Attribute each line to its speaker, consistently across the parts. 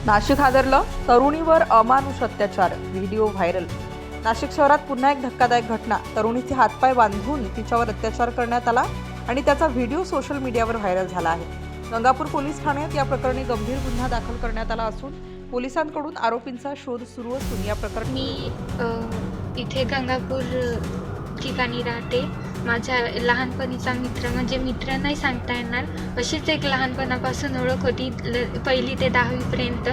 Speaker 1: नाशिक हादरलं, तरुणीवर अमानुष अत्याचार, व्हिडिओ व्हायरल। नाशिक शहरात पुन्हा एक धक्कादायक घटना। तरुणीचे हातपाय बांधून तिच्यावर अत्याचार करण्यात आला आणि त्याचा व्हिडिओ सोशल मीडियावर व्हायरल झाला आहे। गंगापूर पोलीस ठाण्यात या प्रकरणी गंभीर गुन्हा दाखल करण्यात आला असून पोलिसांकडून आरोपींचा शोध सुरू असून या प्रकरणी
Speaker 2: मी इथे गंगापूर ठिकाणी राहते। माझ्या लहानपणीचा मित्र, म्हणजे मित्र नाही सांगता येणार, अशीच एक लहानपणापासून ओळख होती, पहिली ते 10वीपर्यंत।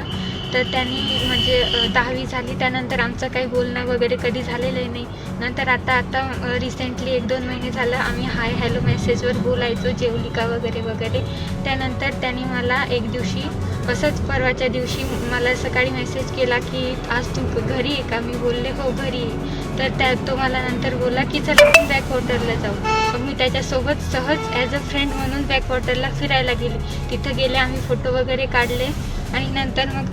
Speaker 2: तर त्यांनी म्हणजे 10वी झाली त्यानंतर आमचं काही बोलणं वगैरे कधी झालेलं नाही। नंतर आता रिसेंटली 1-2 महिने झालं आम्ही हाय हॅलो मेसेजवर बोलायचो, जेवली का वगैरे वगैरे। त्यानंतर त्यांनी मला एक दिवशी असंच परवाच्या दिवशी मला सकाळी मेसेज केला की आज तू घरी आहे का? मी बोलले हो घरी आहे। तर तो मला नंतर बोलला की चल आपण बॅकवॉटरला जाऊ। मग मी त्याच्यासोबत सहज ॲज अ फ्रेंड म्हणून बॅकवॉटरला फिरायला गेले। तिथं गेले, आम्ही फोटो वगैरे काढले आणि नंतर मग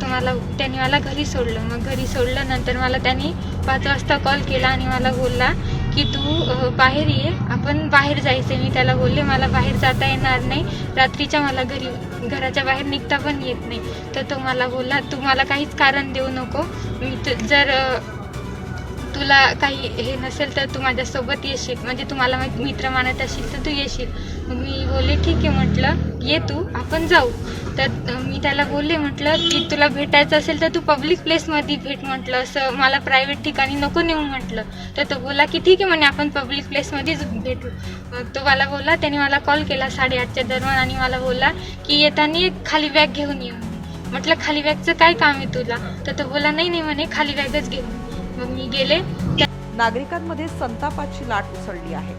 Speaker 2: त्यांनी मला घरी सोडलं। मग घरी सोडलं नंतर मला त्यांनी 5 वाजता कॉल केला आणि मला बोलला की तू बाहेर ये, आपण बाहेर जायचं। मी त्याला बोलले मला बाहेर जाता येणार नाही, रात्रीच्या मला घराच्या बाहेर निघता पण येत नाही। तर तो मला बोलला तू मला काहीच कारण देऊ नको, जर तुला काही हे नसेल तर तू माझ्यासोबत येशील, म्हणजे तू मला मित्र मानत असेल तर तू येशील। मग मी बोलले ठीक आहे, म्हटलं ये तू, आपण जाऊ। तर मी त्याला बोलले म्हटलं की तुला भेटायचं असेल तर तू पब्लिक प्लेसमध्ये भेट, म्हटलं असं मला प्रायव्हेट ठिकाणी नको नेऊ म्हटलं। तर तो बोलला की ठीक आहे म्हणे, आपण पब्लिक प्लेसमध्येच भेटू। मग तो मला बोलला, त्याने मला कॉल केला 8:30च्या दरम्यान आणि मला बोलला की येताना एक खाली बॅग घेऊन ये। म्हटलं खाली बॅगचं काय काम आहे तुला? तर तो बोलला नाही म्हणे, खाली बॅगच घेऊन। मग मी गेले।
Speaker 1: नागरिकांमध्ये संतापाची लाट उसळली आहे।